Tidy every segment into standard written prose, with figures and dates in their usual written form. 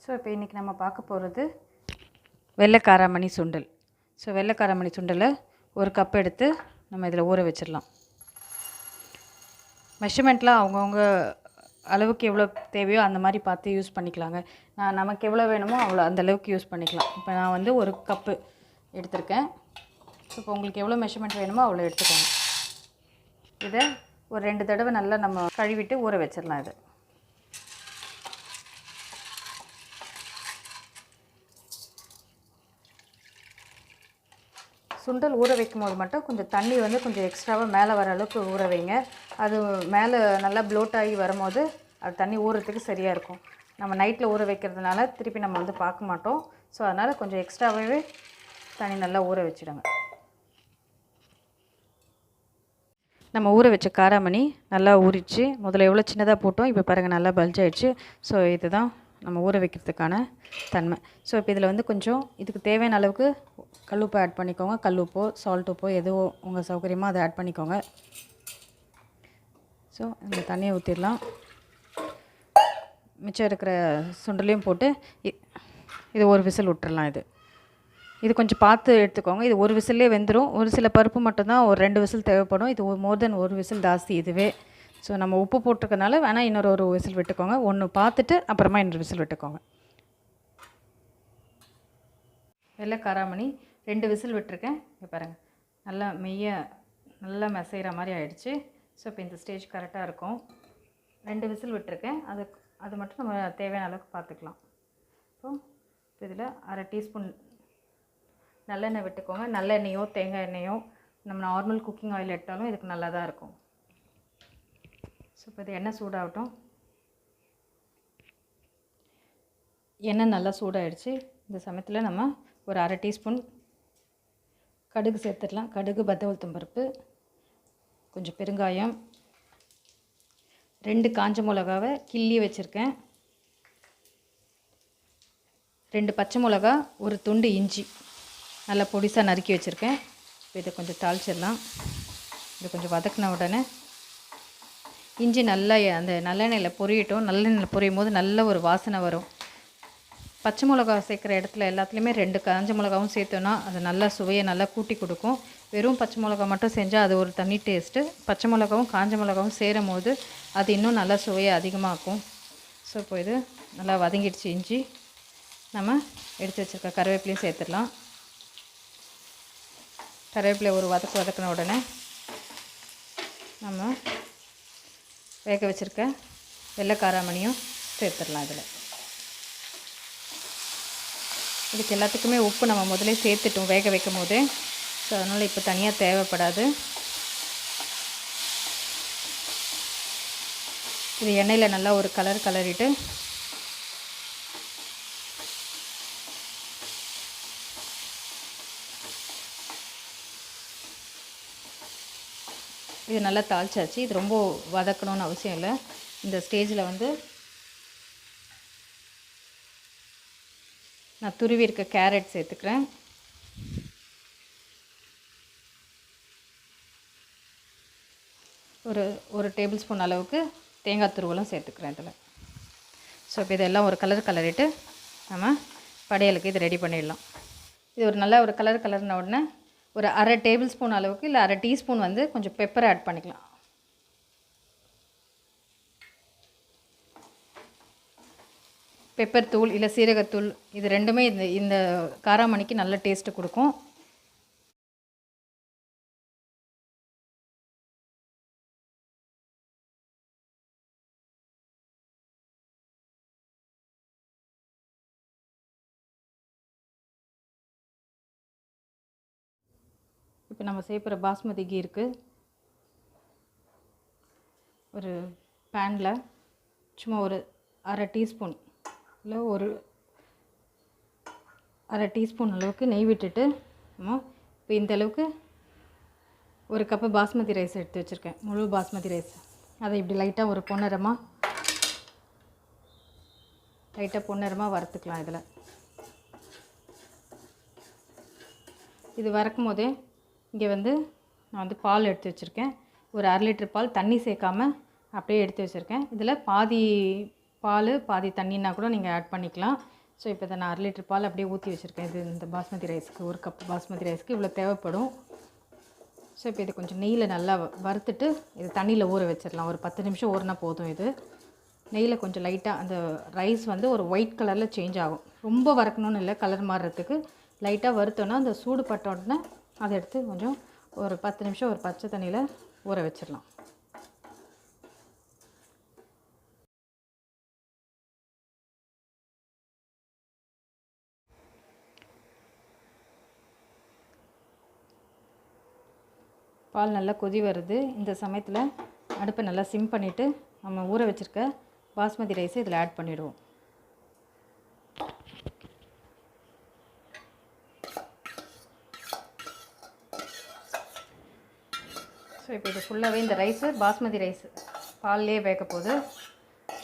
So இப்போ இன்றைக்கி நம்ம பார்க்க போகிறது வெள்ளை காராமணி சுண்டல். ஸோ வெள்ளை காராமணி சுண்டலை ஒரு கப் எடுத்து நம்ம இதில் ஊற வச்சிடலாம். மெஷர்மெண்ட்லாம் அவங்கவுங்க அளவுக்கு எவ்வளோ தேவையோ அந்த மாதிரி பார்த்து யூஸ் பண்ணிக்கலாங்க. நமக்கு எவ்வளோ வேணுமோ அவ்வளோ அந்த அளவுக்கு யூஸ் பண்ணிக்கலாம். இப்போ நான் வந்து ஒரு கப்பு எடுத்திருக்கேன். இப்போ உங்களுக்கு எவ்வளோ மெஷர்மெண்ட் வேணுமோ அவ்வளோ எடுத்துக்கோங்க. இதை ஒரு 2 தடவை நல்லா நம்ம கழுவிட்டு ஊற வச்சிடலாம். இது சுண்டல் ஊற வைக்கும் போது மட்டும் கொஞ்சம் தண்ணி வந்து கொஞ்சம் எக்ஸ்ட்ராவாக மேலே வர அளவுக்கு ஊற வைங்க. அது மேலே நல்லா ப்ளோட் ஆகி வரும்போது அது தண்ணி ஊறுறதுக்கு சரியாக இருக்கும். நம்ம நைட்டில் ஊற வைக்கிறதுனால திருப்பி நம்ம வந்து பார்க்க மாட்டோம். ஸோ அதனால் கொஞ்சம் எக்ஸ்ட்ராவாகவே தண்ணி நல்லா ஊற வச்சுடுங்க. நம்ம ஊற வச்ச காராமணி நல்லா ஊறிச்சு. முதல்ல எவ்வளோ சின்னதாக போட்டோம், இப்போ பாருங்கள் நல்லா பல்ஜ் ஆகிடுச்சு. ஸோ இதுதான் நம்ம ஊற வைக்கிறதுக்கான தன்மை. ஸோ இப்போ இதில் வந்து கொஞ்சம் இதுக்கு தேவையான அளவுக்கு கல்லுப்பு ஆட் பண்ணிக்கோங்க. கல்லுப்போ சால்ட் உப்போ எதுவோ உங்கள் சௌகரியமோ அதை ஆட் பண்ணிக்கோங்க. ஸோ இந்த தண்ணியை ஊற்றிடலாம். மிச்சம் இருக்கிற சுண்டலையும் போட்டு இது ஒரு விசில் விட்டுறலாம். இது கொஞ்சம் பார்த்து எடுத்துக்கோங்க. இது ஒரு விசிலே வெந்துடும். ஒரு சில பருப்பு மட்டும்தான் ஒரு 2 விசில் தேவைப்படும். இது மோர் தென் ஒரு விசில் ஜாஸ்தி இதுவே. ஸோ நம்ம உப்பு போட்டிருக்கனால வேணால் இன்னொரு விசில் விட்டுக்கோங்க. ஒன்று பார்த்துட்டு அப்புறமா இன்னொரு விசில் விட்டுக்கோங்க. வெள்ளை காராமணி 2 விசில் விட்டுருக்கேன். இப்போ பாருங்கள் நல்லா மெசைகிற மாதிரி ஆகிடுச்சு. ஸோ இப்போ இந்த ஸ்டேஜ் கரெக்டாக இருக்கும். 2 விசில் விட்டுருக்கேன். அது மட்டும் நம்ம தேவையான அளவுக்கு பார்த்துக்கலாம். இப்போ இதில் 1/2 டீஸ்பூன் நல்லெண்ணெய் விட்டுக்கோங்க. நல்லெண்ணெயோ தேங்காய் எண்ணெயோ நம்ம நார்மல் குக்கிங் ஆயில் எடுத்தாலும் இதுக்கு நல்லா தான் இருக்கும். ஸோ இப்போ இது எண்ணெய் சூடாகட்டும். எண்ணெய் நல்லா சூடாகிடுச்சு. இந்த சமயத்தில் நம்ம ஒரு 1/2 டீஸ்பூன் கடுகு சேர்த்துடலாம். கடுகு, பத்தவளுத்தம் பருப்பு, கொஞ்சம் பெருங்காயம், 2 காஞ்ச மிளகாவை கிள்ளி வச்சுருக்கேன், 2 பச்சை மிளகா, ஒரு துண்டு இஞ்சி நல்லா பொடிசாக நறுக்கி வச்சுருக்கேன். இப்போ இதை கொஞ்சம் தாளிச்சிடலாம். இதை கொஞ்சம் வதக்கின உடனே இஞ்சி நல்லா அந்த நல்லெண்ணெயில் பொரியட்டும். நல்லெண்ணெயில் பொரியும் போது நல்ல ஒரு வாசனை வரும். பச்சை மிளகா சேர்க்குற இடத்துல எல்லாத்துலேயுமே 2 காஞ்ச மிளகாவும் சேர்த்தோன்னா அது நல்லா சுவையை நல்லா கூட்டி கொடுக்கும். வெறும் பச்சை மிளகா மட்டும் செஞ்சால் அது ஒரு தனி டேஸ்ட்டு. பச்சை மிளகாவும் காஞ்ச மிளகாவும் சேரும் போது அது இன்னும் நல்லா சுவையை அதிகமாக்கும். ஸோ இப்போ இது நல்லா வதங்கிடுச்சு. இஞ்சி நம்ம எடுத்து வச்சுருக்க கருவேப்பிலையும் சேர்த்துடலாம். கருவேப்பிலை ஒரு வதக்கின உடனே நம்ம வேக வச்சுருக்க வெள்ளை காராமணியும் சேர்த்துடலாம். இதுக்கு எல்லாத்துக்குமே உப்பு நம்ம முதலே சேர்த்துட்டோம் வேக வைக்கும் போது. ஸோ அதனால் இப்போ தனியாக தேவைப்படாது. இது எண்ணெயில் நல்லா ஒரு கலரிட்டு இது நல்லா தாளிச்சாச்சு. இது ரொம்ப வதக்கணும்னு அவசியம் இல்லை. இந்த ஸ்டேஜில் வந்து நான் துருவி இருக்க கேரட் சேர்த்துக்கிறேன். ஒரு டேபிள் ஸ்பூன் அளவுக்கு தேங்காய் துருவலும் சேர்த்துக்கிறேன் இதில். ஸோ இப்போ இதெல்லாம் ஒரு கலரிட்டு நம்ம படையலுக்கு இது ரெடி பண்ணிடலாம். இது ஒரு நல்ல ஒரு கலர்ன உடனே ஒரு 1/2 டேபிள் ஸ்பூன் அளவுக்கு இல்லை 1/2 டீஸ்பூன் வந்து கொஞ்சம் பெப்பர் ஆட் பண்ணிக்கலாம். பெப்பர் தூள் இல்லை சீரகத்தூள் இது ரெண்டுமே இந்த காராமணிக்கு நல்ல டேஸ்ட்டு கொடுக்கும். இப்போ நம்ம சேர்க்குற பாஸ்மதி கீருக்கு ஒரு பேனில் சும்மா ஒரு 1/2 டீஸ்பூன் இல்லை ஒரு 1/2 டீஸ்பூன் அளவுக்கு நெய் விட்டுட்டு நம்ம இப்போ இந்த அளவுக்கு ஒரு கப்பு பாஸ்மதி ரைஸ் எடுத்து வச்சுருக்கேன். முழு பாஸ்மதி ரைஸ். அதை இப்படி லைட்டாக ஒரு பொன்னரமாக வறுத்துக்கலாம். இது வறுக்கும் போதே இங்கே வந்து நான் வந்து பால் எடுத்து வச்சுருக்கேன். ஒரு 1/2 லிட்டர் பால் தண்ணி சேர்க்காமல் அப்படியே எடுத்து வச்சுருக்கேன். இதில் பாதி பால் பாதி தண்ணின்னா கூட நீங்கள் ஆட் பண்ணிக்கலாம். ஸோ இப்போ இதை நான் 1/2 லிட்டர் பால் அப்படியே ஊற்றி வச்சுருக்கேன். இது இந்த பாஸ்மதி ரைஸ்க்கு 1 கப் பாஸ்மதி ரைஸ்க்கு இவ்வளோ தேவைப்படும். ஸோ இப்போ இது கொஞ்சம் நெய்யில் நல்லா வறுத்துட்டு இது தண்ணியில் ஊற வச்சிடலாம். ஒரு 10 நிமிஷம் ஊறினா போதும். இது நெய்யில் கொஞ்சம் லைட்டாக அந்த ரைஸ் வந்து ஒரு ஒயிட் கலரில் சேஞ்ச் ஆகும். ரொம்ப வறுக்கணும்னு இல்லை, கலர் மாறுறதுக்கு லைட்டாக வறுத்தோன்னா அந்த சூடு பட்ட உடனே அதை எடுத்து கொஞ்சம் ஒரு 10 நிமிஷம் ஒரு பச்சை தண்ணியில் ஊற வச்சிடலாம். பால் நல்லா கொதி வருது. இந்த சமயத்தில் அடுப்பை நல்லா சிம் பண்ணிவிட்டு நம்ம ஊற வச்சுருக்க பாஸ்மதி ரைஸை இதில் ஆட் பண்ணிவிடுவோம். ஸோ இப்போ இது ஃபுல்லாகவே இந்த ரைஸு பாஸ்மதி ரைஸு பால்லே வேக போகுது.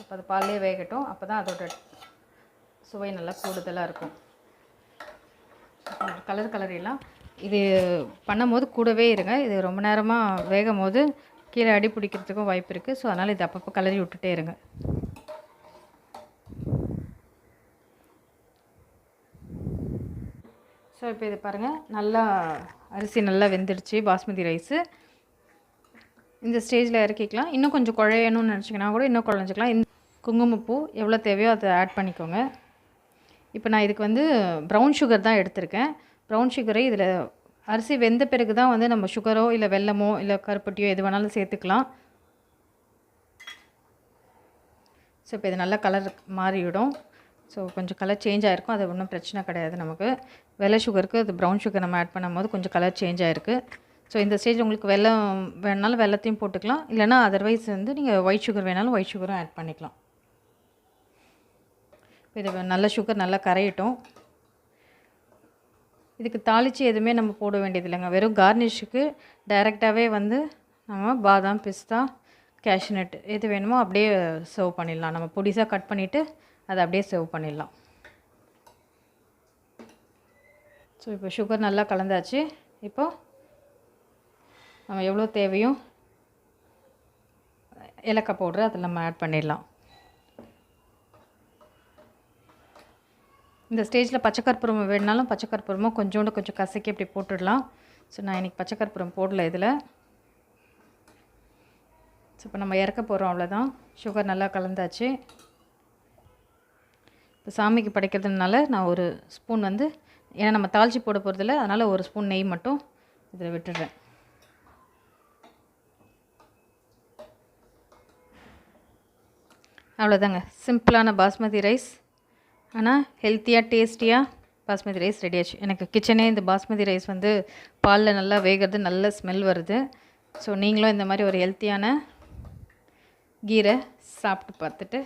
இப்போ அது பால்லே வேகட்டும். அப்போ தான் அதோட சுவை நல்லா கூடுதலாக இருக்கும். கலரிலாம் இது பண்ணும்போது கூடவே இருங்க. இது ரொம்ப நேரமாக வேகும் போது கீழே அடி பிடிக்கிறதுக்கும் வாய்ப்பு இருக்குது. ஸோ அதனால் இது அப்பப்போ கலரி விட்டுட்டே இருங்க. ஸோ இப்போ இது பாருங்கள், நல்லா அரிசி நல்லா வெந்துடுச்சு பாஸ்மதி ரைஸு. இந்த ஸ்டேஜில் இறக்கிக்கலாம். இன்னும் கொஞ்சம் குழையணும்னு நினச்சிங்கன்னா கூட இன்னும் குழஞ்சிக்கலாம். இந்த குங்குமப்பூ எவ்வளோ தேவையோ அதை ஆட் பண்ணிக்கோங்க. இப்போ நான் இதுக்கு வந்து ப்ரௌன் சுகர் தான் எடுத்திருக்கேன். ப்ரௌன் சுகரை இதில் அரிசி வெந்த பிறகு தான் வந்து நம்ம சுகரோ இல்லை வெல்லமோ இல்லை கருப்பட்டியோ எது வேணாலும் சேர்த்துக்கலாம். ஸோ இப்போ இது நல்லா கலர் மாறிவிடும். ஸோ கொஞ்சம் கலர் சேஞ்ச் ஆகிருக்கும். அது ஒன்றும் பிரச்சனை கிடையாது நமக்கு. வெள்ளை சுகருக்கு அது ப்ரௌன் சுகர் நம்ம ஆட் பண்ணும்போது கொஞ்சம் கலர் சேஞ்ச் ஆகிருக்கு. ஸோ இந்த ஸ்டேஜ் உங்களுக்கு வெல்லம் வேணாலும் வெல்லத்தையும் போட்டுக்கலாம். இல்லைனா அதர்வைஸ் வந்து நீங்கள் ஒயிட் சுகர் வேணாலும் ஒயிட் சுகரும் ஆட் பண்ணிக்கலாம். இது நல்ல சுகர் நல்லா கரையட்டும். இதுக்கு தாளித்து எதுவுமே நம்ம போட வேண்டியது இல்லைங்க. வெறும் கார்னிஷுக்கு டைரெக்டாகவே வந்து நம்ம பாதாம், பிஸ்தா, கேஷ்நட் எது வேணுமோ அப்படியே சர்வ் பண்ணிடலாம். நம்ம பொடிசாக கட் பண்ணிவிட்டு அதை அப்படியே சர்வ் பண்ணிடலாம். ஸோ இப்போ சுகர் நல்லா கலந்தாச்சு. இப்போது நம்ம எவ்வளோ தேவையோ ஏலக்காய் பவுட்ரு அதில் நம்ம ஆட் பண்ணிடலாம். இந்த ஸ்டேஜில் பச்சைக்கற்பூரம் வேணுனாலும் பச்சைக்கற்பூரமும் கொஞ்சம் கசக்கி அப்படி போட்டுடலாம். ஸோ நான் இன்றைக்கி பச்சைக்கற்பூரம் போடல இதில். ஸோ இப்போ நம்ம இறக்க போகிறோம், அவ்வளோதான். சுகர் நல்லா கலந்தாச்சு. இப்போ சாமிக்கு படைக்கிறதுனால நான் ஒரு ஸ்பூன் வந்து, ஏன்னா நம்ம தாளித்து போட போகிறதில்ல, அதனால் ஒரு ஸ்பூன் நெய் மட்டும் இதில் விட்டுடுறேன். அவ்வளோதாங்க, சிம்பிளான பாஸ்மதி ரைஸ், ஆனால் ஹெல்த்தியாக டேஸ்டியாக பாஸ்மதி ரைஸ் ரெடி ஆச்சு. எனக்கு கிச்சனே இந்த பாஸ்மதி ரைஸ் வந்து பாலில் நல்லா வேகிறது, நல்ல ஸ்மெல் வருது. ஸோ நீங்களும் இந்த மாதிரி ஒரு ஹெல்த்தியான கீரை சாப்பிட்டு பார்த்துட்டு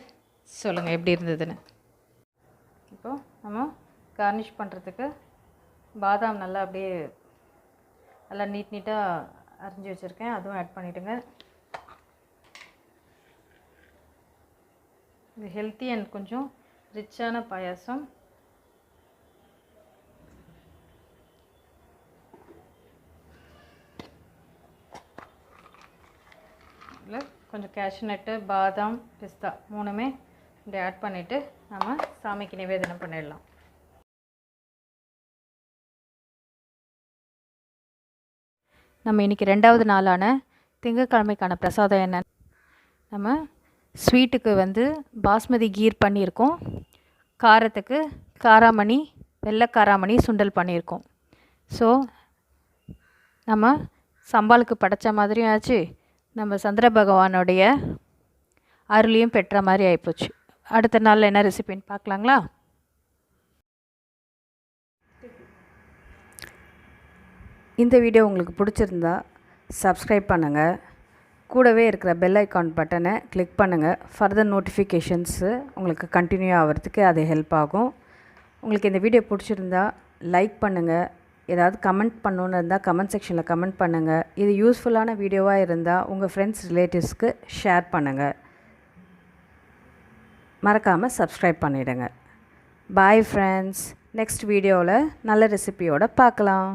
சொல்லுங்கள் எப்படி இருந்ததுன்னு. இப்போது நம்ம கார்னிஷ் பண்ணுறதுக்கு பாதாம் நல்லா அப்படியே நல்லா நீட்டாக அரிஞ்சு வச்சுருக்கேன், அதுவும் ஆட் பண்ணிவிடுங்க. இது ஹெல்த்தி அண்ட் கொஞ்சம் ரிச்சான பாயாசம். இதில் கொஞ்சம் கேஷ்நட்டு, பாதாம், பிஸ்தா மூணுமே இப்படி ஆட் பண்ணிவிட்டு நம்ம சாமிக்கு நிவேதனம் பண்ணிடலாம். நம்ம இன்றைக்கி 2வது நாளான திங்கட்கிழமைக்கான பிரசாதம் என்ன, நம்ம ஸ்வீட்டுக்கு வந்து பாஸ்மதி கீர் பண்ணியிருக்கோம். காரத்துக்கு காராமணி, வெள்ளை காராமணி சுண்டல் பண்ணியிருக்கோம். ஸோ நம்ம சம்பாளுக்கு படைத்த மாதிரியும் ஆச்சு, நம்ம சந்திர பகவானுடைய அருளையும் பெற்ற மாதிரி ஆகிப்போச்சு. அடுத்த நாளில் என்ன ரெசிபின்னு பார்க்கலாங்களா? இந்த வீடியோ உங்களுக்கு பிடிச்சிருந்தா சப்ஸ்கிரைப் பண்ணுங்கள். கூடவே இருக்கிற பெல் ஐக்கான் பட்டனை கிளிக் பண்ணுங்கள். ஃபர்தர் நோட்டிஃபிகேஷன்ஸு உங்களுக்கு கண்டினியூ ஆகிறதுக்கு அது ஹெல்ப் ஆகும். உங்களுக்கு இந்த வீடியோ பிடிச்சிருந்தா லைக் பண்ணுங்கள். ஏதாவது கமெண்ட் பண்ணணுன்னு இருந்தால் கமெண்ட் செக்ஷனில் கமெண்ட் பண்ணுங்கள். இது யூஸ்ஃபுல்லான வீடியோவாக இருந்தால் உங்கள் ஃப்ரெண்ட்ஸ், ரிலேட்டிவ்ஸ்க்கு ஷேர் பண்ணுங்கள். மறக்காமல் சப்ஸ்கிரைப் பண்ணிவிடுங்க. Bye friends. நெக்ஸ்ட் வீடியோவில் நல்ல ரெசிபியோடு பார்க்கலாம்.